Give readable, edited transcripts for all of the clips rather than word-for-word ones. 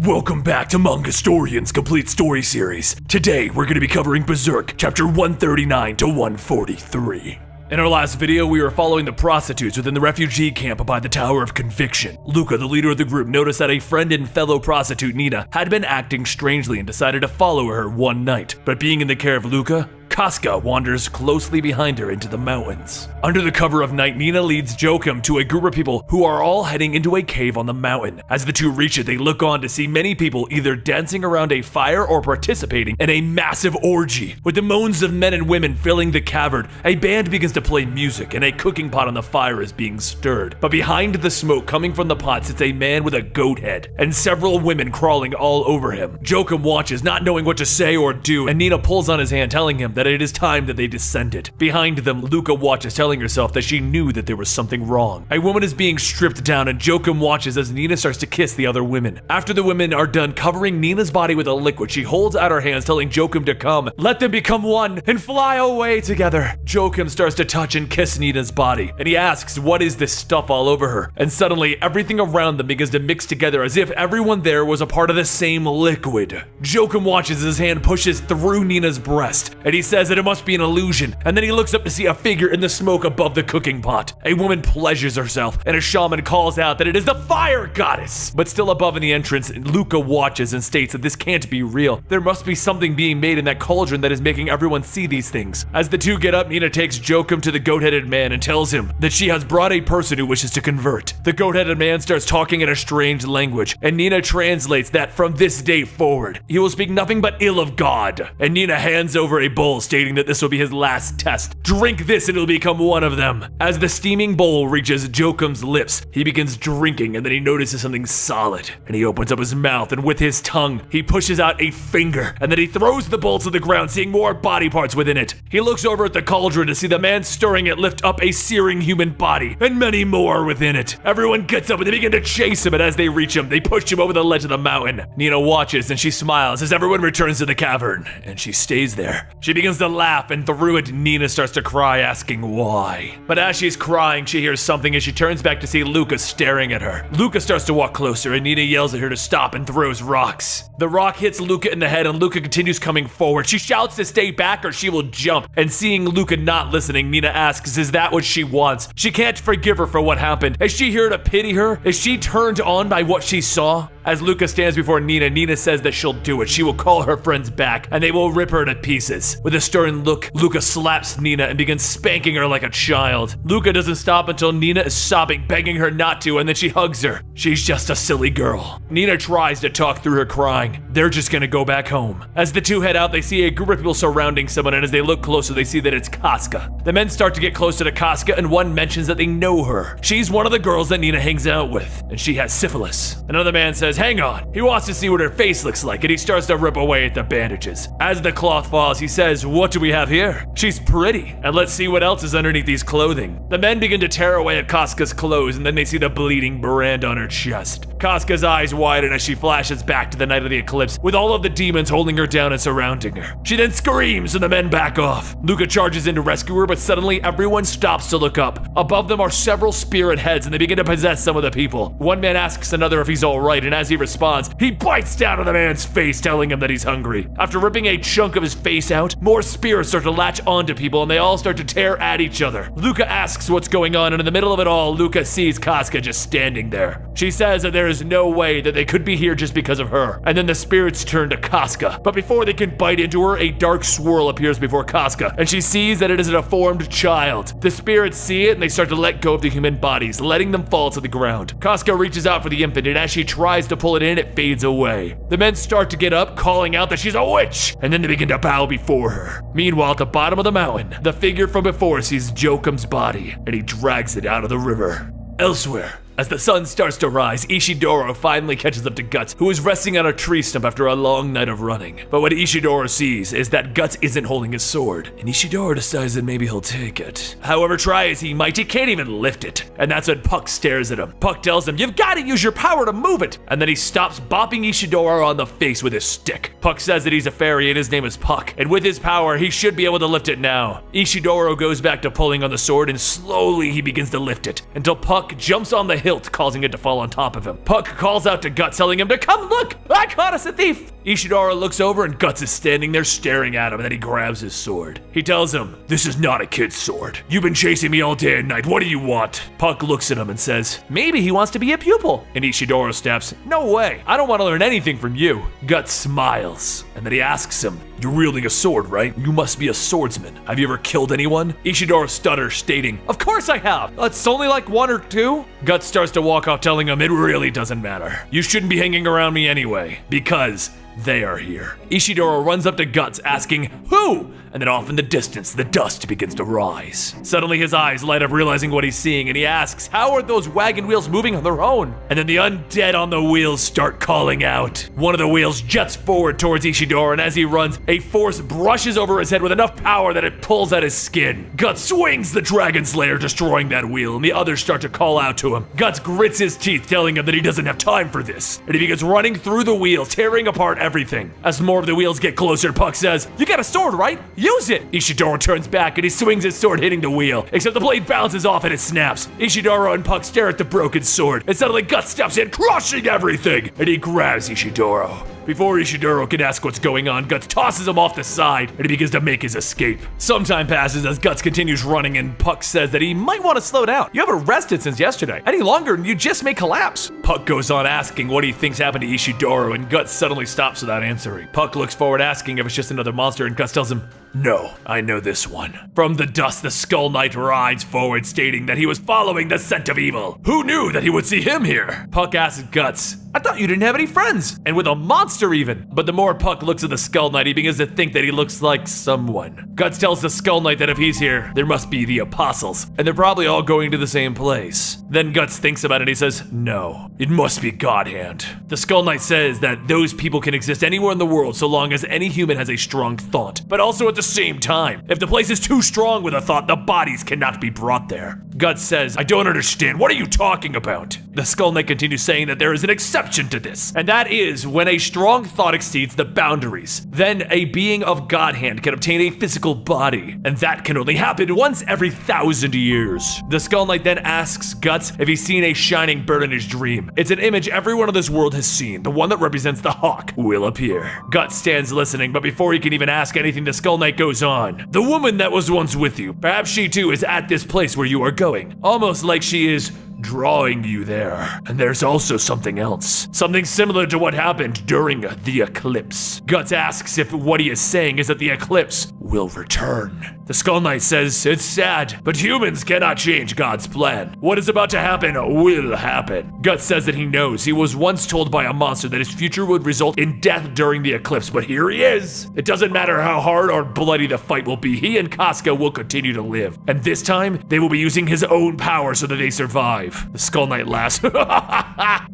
Welcome back to Mangastorian's Complete Story Series. Today, we're going to be covering Berserk, chapter 139 to 143. In our last video, we were following the prostitutes within the refugee camp by the Tower of Conviction. Luca, the leader of the group, noticed that a friend and fellow prostitute, Nina, had been acting strangely and decided to follow her one night. But being in the care of Luca, Casca wanders closely behind her into the mountains. Under the cover of night, Nina leads Joachim to a group of people who are all heading into a cave on the mountain. As the two reach it, they look on to see many people either dancing around a fire or participating in a massive orgy. With the moans of men and women filling the cavern, a band begins to play music and a cooking pot on the fire is being stirred. But behind the smoke coming from the pot sits a man with a goat head and several women crawling all over him. Joachim watches, not knowing what to say or do, and Nina pulls on his hand, telling him that it is time that they descended. Behind them, Luca watches, telling herself that she knew that there was something wrong. A woman is being stripped down and Joachim watches as Nina starts to kiss the other women. After the women are done covering Nina's body with a liquid, she holds out her hands, telling Joachim to come. Let them become one and fly away together. Joachim starts to touch and kiss Nina's body, and he asks what is this stuff all over her, and suddenly everything around them begins to mix together as if everyone there was a part of the same liquid. Joachim watches as his hand pushes through Nina's breast, and he says that it must be an illusion, and then he looks up to see a figure in the smoke above the cooking pot. A woman pleasures herself, and a shaman calls out that it is the fire goddess. But still above in the entrance, Luca watches and states that this can't be real. There must be something being made in that cauldron that is making everyone see these things. As the two get up, Nina takes Joachim to the goat-headed man and tells him that she has brought a person who wishes to convert. The goat-headed man starts talking in a strange language, and Nina translates that from this day forward, he will speak nothing but ill of God. And Nina hands over a bowl, stating that this will be his last test. Drink this and it'll become one of them. As the steaming bowl reaches Joachim's lips, he begins drinking, and then he notices something solid, and he opens up his mouth, and with his tongue, he pushes out a finger, and then he throws the bowl to the ground, seeing more body parts within it. He looks over at the cauldron to see the man stirring it lift up a searing human body, and many more within it. Everyone gets up and they begin to chase him, and as they reach him, they push him over the ledge of the mountain. Nina watches and she smiles as everyone returns to the cavern, and she stays there. She begins to laugh, and through it, Nina starts to cry, asking why. But as she's crying, she hears something as she turns back to see Luca staring at her. Luca starts to walk closer, and Nina yells at her to stop and throws rocks. The rock hits Luca in the head, and Luca continues coming forward. She shouts to stay back or she will jump, and seeing Luca not listening, Nina asks, is that what she wants? She can't forgive her for what happened. Is she here to pity her? Is she turned on by what she saw? As Luca stands before Nina, Nina says that she'll do it. She will call her friends back, and they will rip her to pieces. With a stern look, Luca slaps Nina and begins spanking her like a child. Luca doesn't stop until Nina is sobbing, begging her not to, and then she hugs her. She's just a silly girl. Nina tries to talk through her crying. They're just gonna go back home. As the two head out, they see a group of people surrounding someone, and as they look closer, they see that it's Casca. The men start to get closer to Casca, and one mentions that they know her. She's one of the girls that Nina hangs out with, and she has syphilis. Another man says, hang on. He wants to see what her face looks like, and he starts to rip away at the bandages. As the cloth falls, he says, what do we have here? She's pretty, and let's see what else is underneath these clothing. The men begin to tear away at Casca's clothes, and then they see the bleeding brand on her chest. Casca's eyes widen as she flashes back to the night of the eclipse, with all of the demons holding her down and surrounding her. She then screams, and the men back off. Luca charges in to rescue her, but suddenly everyone stops to look up. Above them are several spirit heads, and they begin to possess some of the people. One man asks another if he's alright, and as he responds, he bites down on the man's face, telling him that he's hungry. After ripping a chunk of his face out, more spirits start to latch onto people, and they all start to tear at each other. Luca asks what's going on, and in the middle of it all, Luca sees Casca just standing there. She says that there is no way that they could be here just because of her, and then the spirits turn to Casca. But before they can bite into her, a dark swirl appears before Casca, and she sees that it is a deformed child. The spirits see it, and they start to let go of the human bodies, letting them fall to the ground. Casca reaches out for the infant, and as she tries to pull it in, it fades away. The men start to get up, calling out that she's a witch, and then they begin to bow before her. Meanwhile, at the bottom of the mountain, the figure from before sees Joachim's body, and he drags it out of the river. Elsewhere, as the sun starts to rise, Ishidoro finally catches up to Guts, who is resting on a tree stump after a long night of running. But what Ishidoro sees is that Guts isn't holding his sword, and Ishidoro decides that maybe he'll take it. However, try as he might, he can't even lift it. And that's when Puck stares at him. Puck tells him, you've got to use your power to move it! And then he stops bopping Ishidoro on the face with his stick. Puck says that he's a fairy and his name is Puck, and with his power, he should be able to lift it now. Ishidoro goes back to pulling on the sword, and slowly he begins to lift it, until Puck jumps on the hill hilt, causing it to fall on top of him. Puck calls out to Guts, telling him to come look! I caught us a thief! Ishidara looks over and Guts is standing there staring at him, and then he grabs his sword. He tells him, "This is not a kid's sword. You've been chasing me all day and night. What do you want?" Puck looks at him and says, "Maybe he wants to be a pupil." And Ishidara snaps, "No way. I don't want to learn anything from you." Guts smiles, and then he asks him, "You're wielding a sword, right? You must be a swordsman. Have you ever killed anyone?" Ishidara stutters, stating, "Of course I have. It's only like 1 or 2. Guts starts to walk off, telling him it really doesn't matter. You shouldn't be hanging around me anyway, because they are here. Ishidara runs up to Guts, asking, "Who?" And then off in the distance, the dust begins to rise. Suddenly his eyes light up, realizing what he's seeing, and he asks, "How are those wagon wheels moving on their own?" And then the undead on the wheels start calling out. One of the wheels jets forward towards Ishidara, and as he runs, a force brushes over his head with enough power that it pulls at his skin. Guts swings the Dragon Slayer, destroying that wheel, and the others start to call out to him. Guts grits his teeth, telling him that he doesn't have time for this, and he begins running through the wheel, tearing apart everything. As more of the wheels get closer, Puck says, "You got a sword, right? Use it!" Ishidara turns back and he swings his sword, hitting the wheel, except the blade bounces off and it snaps. Ishidara and Puck stare at the broken sword, and suddenly Guts steps in, crushing everything, and he grabs Ishidara. Before Ishidara can ask what's going on, Guts tosses him off the side, and he begins to make his escape. Some time passes as Guts continues running, and Puck says that he might want to slow down. "You haven't rested since yesterday. Any longer and you just may collapse." Puck goes on asking what he thinks happened to Ishidara, and Guts suddenly stops without answering. Puck looks forward, asking if it's just another monster, and Guts tells him, "No, I know this one." From the dust, the Skull Knight rides forward, stating that he was following the scent of evil. Who knew that he would see him here? Puck asks Guts, "I thought you didn't have any friends, and with a monster even." But the more Puck looks at the Skull Knight, he begins to think that he looks like someone. Guts tells the Skull Knight that if he's here, there must be the Apostles, and they're probably all going to the same place. Then Guts thinks about it and he says, "No, it must be Godhand." The Skull Knight says that those people can exist anywhere in the world so long as any human has a strong thought, but also at the same time, if the place is too strong with a thought, the bodies cannot be brought there. Guts says, "I don't understand. What are you talking about?" The Skull Knight continues saying that there is an exception to this, and that is when a strong thought exceeds the boundaries. Then a being of Godhand can obtain a physical body, and that can only happen once every 1,000 years. The Skull Knight then asks Guts if he's seen a shining bird in his dream. It's an image everyone in this world has seen. The one that represents the hawk will appear. Guts stands listening, but before he can even ask anything, the Skull Knight goes on. "The woman that was once with you, perhaps she too is at this place where you are going, almost like she is drawing you there. And there's also something else. Something similar to what happened during the eclipse." Guts asks if what he is saying is that the eclipse will return. The Skull Knight says, "It's sad, but humans cannot change God's plan. What is about to happen will happen." Guts says that he knows. He was once told by a monster that his future would result in death during the eclipse, but here he is. It doesn't matter how hard or bloody the fight will be, he and Casca will continue to live. And this time, they will be using his own power so that they survive. The Skull Knight laughs.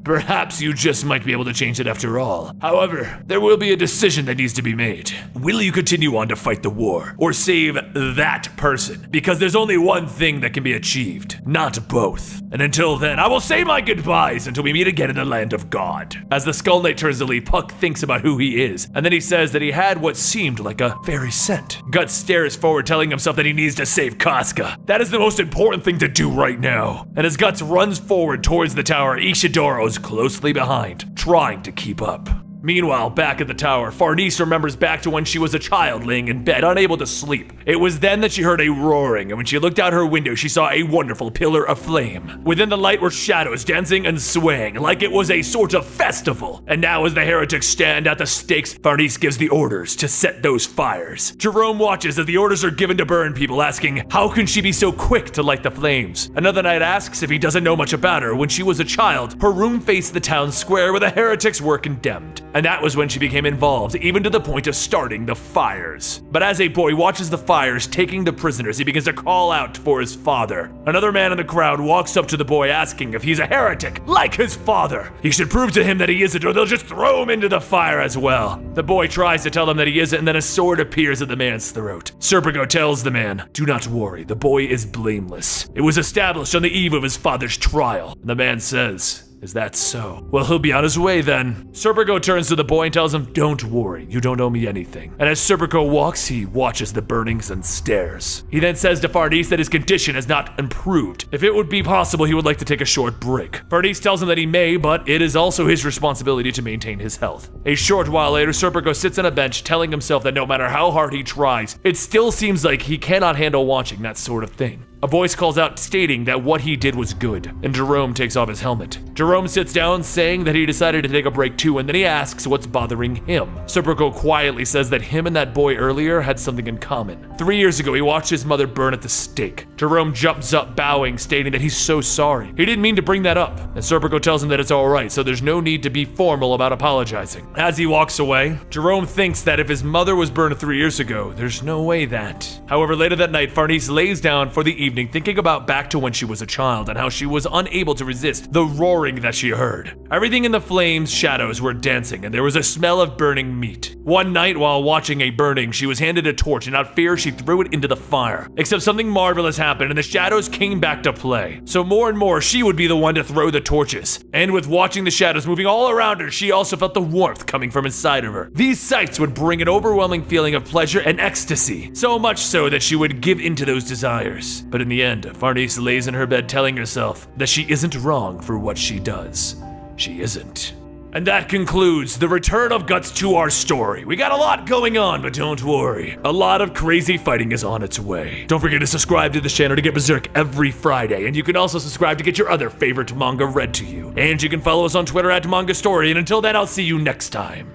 "Perhaps you just might be able to change it after all. However, there will be a decision that needs to be made. Will you continue on to fight the war, or save that person? Because there's only one thing that can be achieved, not both. And until then, I will say my goodbyes until we meet again in the land of God." As the Skull Knight turns to leave, Puck thinks about who he is, and then he says that he had what seemed like a fairy scent. Guts stares forward, telling himself that he needs to save Casca. That is the most important thing to do right now. And as Guts runs forward towards the tower, Ishidara is closely behind, trying to keep up. Meanwhile, back at the tower, Farnese remembers back to when she was a child laying in bed, unable to sleep. It was then that she heard a roaring, and when she looked out her window, she saw a wonderful pillar of flame. Within the light were shadows dancing and swaying, like it was a sort of festival. And now as the heretics stand at the stakes, Farnese gives the orders to set those fires. Jerome watches as the orders are given to burn people, asking, how can she be so quick to light the flames? Another knight asks if he doesn't know much about her. When she was a child, her room faced the town square where the heretics were condemned. And that was when she became involved, even to the point of starting the fires. But as a boy watches the fires taking the prisoners, he begins to call out for his father. Another man in the crowd walks up to the boy asking if he's a heretic, like his father. He should prove to him that he isn't, or they'll just throw him into the fire as well. The boy tries to tell him that he isn't, and then a sword appears at the man's throat. Serpigo tells the man, do not worry, the boy is blameless. It was established on the eve of his father's trial. And the man says, Is that so? Well, he'll be on his way then. Serpico turns to the boy and tells him, don't worry, you don't owe me anything. And as Serpico walks, he watches the burnings and stares. He then says to Farnese that his condition has not improved. If it would be possible, he would like to take a short break. Farnese tells him that he may, but it is also his responsibility to maintain his health. A short while later, Serpico sits on a bench telling himself that no matter how hard he tries, it still seems like he cannot handle watching that sort of thing. A voice calls out stating that what he did was good, and Jerome takes off his helmet. Jerome sits down saying that he decided to take a break too, and then he asks what's bothering him. Serpico quietly says that him and that boy earlier had something in common. 3 years ago, he watched his mother burn at the stake. Jerome jumps up bowing, stating that he's so sorry. He didn't mean to bring that up, and Serpico tells him that it's alright, so there's no need to be formal about apologizing. As he walks away, Jerome thinks that if his mother was burned 3 years ago, there's no way that. However, later that night, Farnese lays down for the evening thinking about back to when she was a child and how she was unable to resist the roaring that she heard. Everything in the flames' shadows were dancing and there was a smell of burning meat. One night while watching a burning, she was handed a torch and out of fear she threw it into the fire. Except something marvelous happened and the shadows came back to play. So more and more she would be the one to throw the torches. And with watching the shadows moving all around her, she also felt the warmth coming from inside of her. These sights would bring an overwhelming feeling of pleasure and ecstasy. So much so that she would give into those desires. But in the end, Farnese lays in her bed telling herself that she isn't wrong for what she does. She isn't. And that concludes the return of Guts to our story. We got a lot going on, but don't worry. A lot of crazy fighting is on its way. Don't forget to subscribe to this channel to get Berserk every Friday, and you can also subscribe to get your other favorite manga read to you. And you can follow us on Twitter @MangaStory, and until then, I'll see you next time.